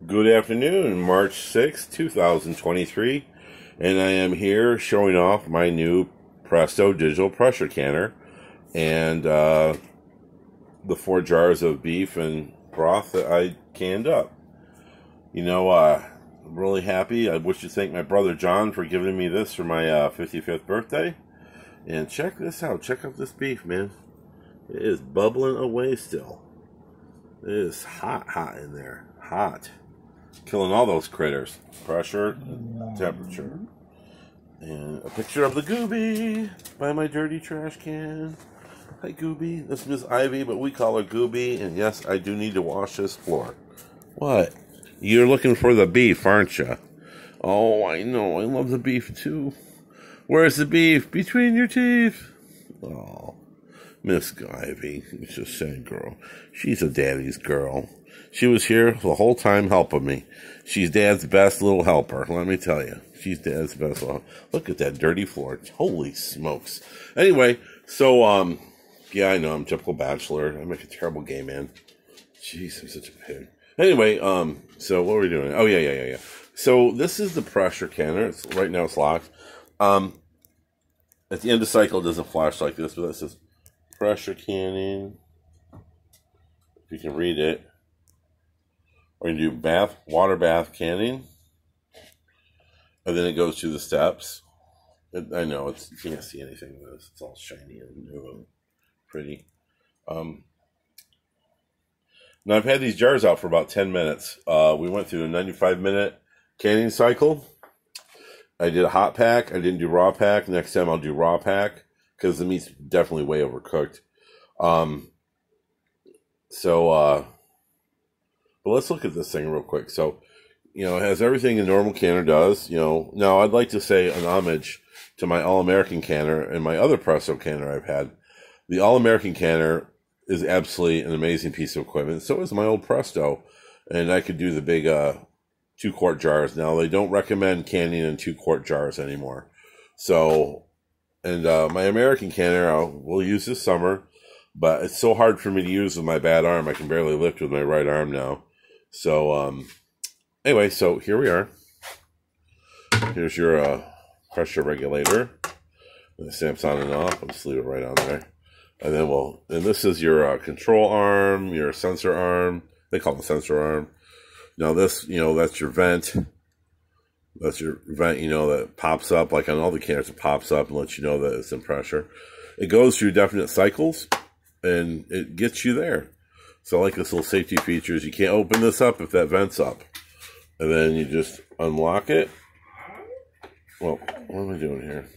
Good afternoon, March 6th, 2023, and I am here showing off my new Presto Digital Pressure Canner and the 4 jars of beef and broth that I canned up. I'm really happy. I wish to thank my brother John for giving me this for my 55th birthday. And check this out. Check out this beef, man. It is bubbling away still. It is hot in there. Hot. Killing all those critters. Pressure and temperature. And a picture of the Gooby by my dirty trash can. Hi, Gooby. This is Miss Ivy, but we call her Gooby. And yes, I do need to wash this floor. What? You're looking for the beef, aren't you? Oh, I know. I love the beef, too. Where's the beef? Between your teeth. Oh, Miss Ivy. It's a sad girl. She's a daddy's girl. She was here the whole time helping me. She's Dad's best little helper, let me tell you. She's Dad's best little helper. Look at that dirty floor. Holy smokes. Anyway, so, yeah, I know, I'm a typical bachelor. I make a terrible gay man. Jeez, I'm such a pig. Anyway, so what were we doing? Oh, yeah. So this is the pressure canner. Right now it's locked. At the end of the cycle, it doesn't flash like this, but that says pressure canning. If you can read it. We're going to do water bath canning. And then it goes through the steps. I know, you can't see anything with this. It's all shiny and new and pretty. Now, I've had these jars out for about 10 minutes. We went through a 95-minute canning cycle. I did a hot pack. I didn't do raw pack. Next time I'll do raw pack because the meat's definitely way overcooked. But let's look at this thing real quick. So, it has everything a normal canner does. Now I'd like to say an homage to my All-American canner and my other Presto canner I've had. The All-American canner is absolutely an amazing piece of equipment. So is my old Presto. And I could do the big 2-quart jars. Now, they don't recommend canning in 2-quart jars anymore. So, and my American canner we'll use this summer. But it's so hard for me to use with my bad arm. I can barely lift with my right arm now. So, anyway, so here we are. Here's your pressure regulator. And the snaps on and off. I'll just leave it right on there. And then and this is your control arm, your sensor arm. They call it sensor arm. Now this, that's your vent. That's your vent, that pops up. Like on all the canners, it pops up and lets you know that it's in pressure. It goes through definite cycles, and it gets you there. So I like this little safety features. You can't open this up if that vent's up. And then you just unlock it. Well, what am I doing here?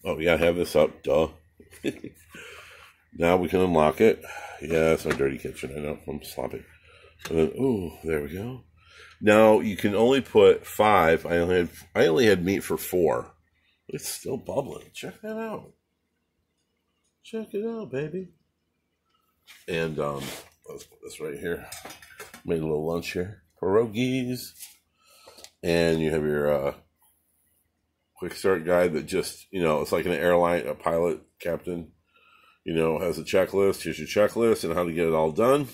Oh, yeah, I have this up. Duh. Now we can unlock it. Yeah, it's my dirty kitchen. I know. I'm sloppy. And then, ooh, there we go. Now, you can only put 5. I only had meat for 4. It's still bubbling. Check that out. Check it out, baby. And let's put this right here. Made a little lunch here. Pierogies. And you have your quick start guide that just, it's like an airline, a pilot captain, has a checklist. Here's your checklist and how to get it all done.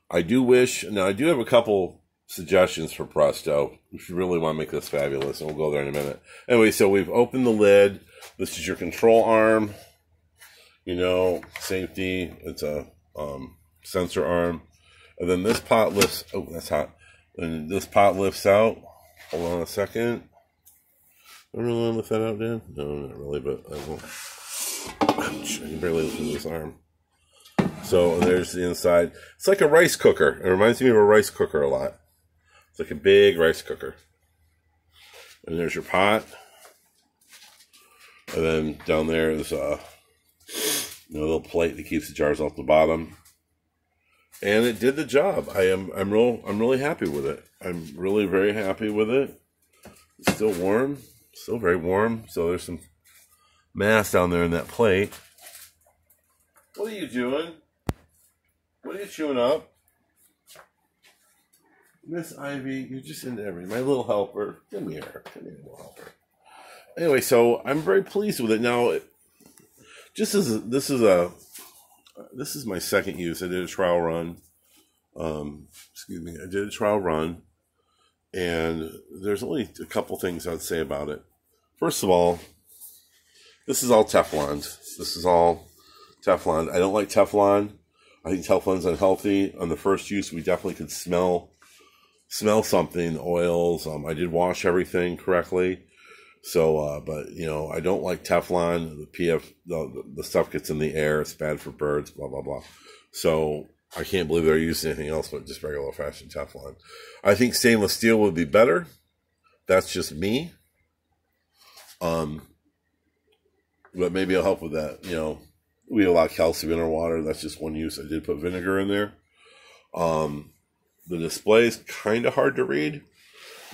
I do have a couple suggestions for Presto if you really want to make this fabulous, and we'll go there in a minute. Anyway, so we've opened the lid. This is your control arm, safety. It's a sensor arm. And then this pot lifts, oh, that's hot. And this pot lifts out. Hold on a second. I really want to lift that out, Dan? No, not really, but I will. Ouch, I can barely lift this arm. So there's the inside. It's like a rice cooker. It reminds me of a rice cooker a lot. It's like a big rice cooker. And there's your pot. And then down there is a little plate that keeps the jars off the bottom. And it did the job. I'm really happy with it. I'm really very happy with it. It's still warm. Still very warm. So there's some mass down there in that plate. What are you doing? What are you chewing up? Miss Ivy, you're just into everything. My little helper. Come here. Come here, little helper. Anyway, so I'm very pleased with it. Now, this is a This is my second use. I did a trial run. Excuse me. I did a trial run, and there's only a couple things I'd say about it. First of all, this is all Teflon. This is all Teflon. I don't like Teflon. I think Teflon's unhealthy. On the first use, we definitely could smell something, oils. I did wash everything correctly. So, but, you know, I don't like Teflon. The PF, the stuff gets in the air. It's bad for birds, blah, blah, blah. So I can't believe they're using anything else but just regular old-fashioned Teflon. I think stainless steel would be better. That's just me. But maybe I'll help with that. You know, we have a lot of calcium in our water. That's just one use. I did put vinegar in there. The display is kind of hard to read.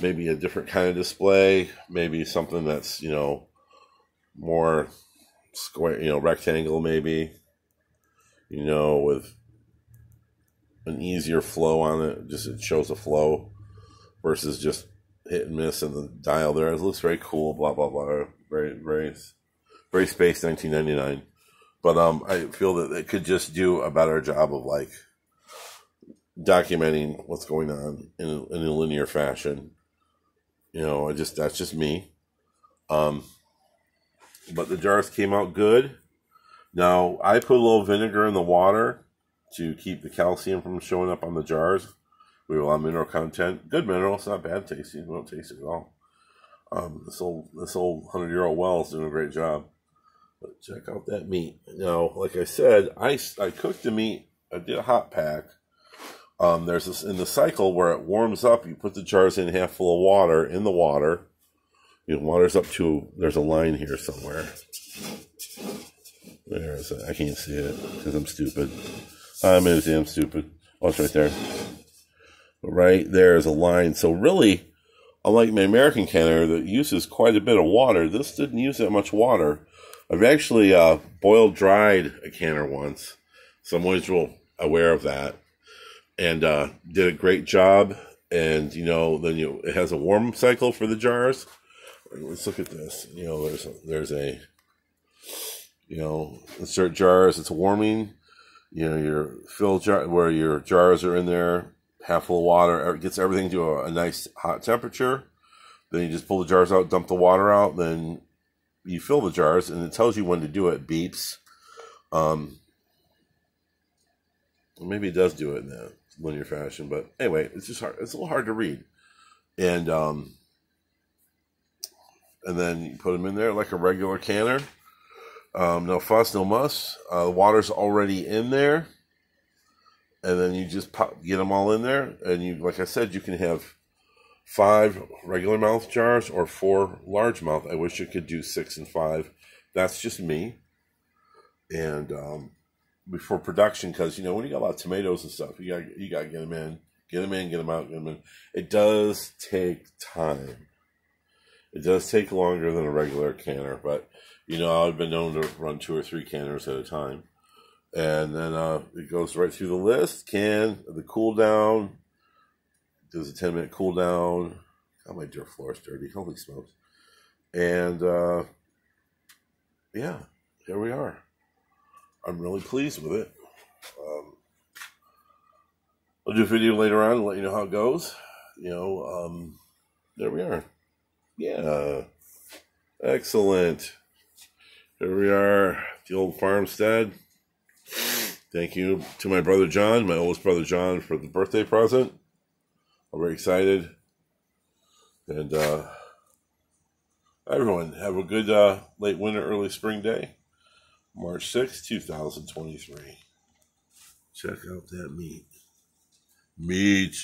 Maybe a different kind of display. Maybe something that's, you know, more square, you know, rectangle maybe. You know, with an easier flow on it. Just it shows a flow versus just hit and miss and the dial there. It looks very cool, blah, blah, blah. Very Space 1999. But I feel that it could just do a better job of, like, documenting what's going on in a linear fashion. You know, that's just me. But the jars came out good. Now, I put a little vinegar in the water to keep the calcium from showing up on the jars. We have a lot of mineral content. Good mineral. It's not bad tasting. We don't taste it at all. This old 100-year-old well is doing a great job. But check out that meat. Now, like I said, I cooked the meat. I did a hot pack. There's this in the cycle where it warms up. You put the jars in half full of water in the water. You know, water's up to, there's a line here somewhere. I can't see it because I'm stupid. I'm damn stupid. Oh, it's right there. Right there is a line. So really, unlike my American canner that uses quite a bit of water, this didn't use that much water. I've actually boiled dried a canner once, so I'm always real aware of that. And did a great job. And, you know, then it has a warm cycle for the jars. Let's look at this. You know, there's a, you know, insert jars. It's a warming. You know, your fill jar where your jars are in there, half full of water. It gets everything to a nice hot temperature. Then you just pull the jars out, dump the water out. Then you fill the jars, and it tells you when to do it. It beeps. Maybe it does do it in that linear fashion, but anyway, it's just hard. It's a little hard to read, and then you put them in there like a regular canner. No fuss, no muss. The water's already in there, and then you just get them all in there, and you, like I said, you can have 5 regular mouth jars or 4 large mouth. I wish you could do 6 and 5. That's just me. And before production, because, you know, when you got a lot of tomatoes and stuff, you got to get them in, get them out, get them in. It does take time. It does take longer than a regular canner, but, you know, I've been known to run 2 or 3 canners at a time. And then it goes right through the list. The cool down, does a 10-minute cool down. God, my dear floor is dirty. Holy smokes. And, yeah, here we are. I'm really pleased with it. I'll do a video later on and let you know how it goes. You know, there we are. Yeah. Excellent. Here we are at the old farmstead. Thank you to my brother John, my oldest brother John, for the birthday present. I'm very excited. And everyone, have a good late winter, early spring day. March 6, 2023. Check out that meat. Meat.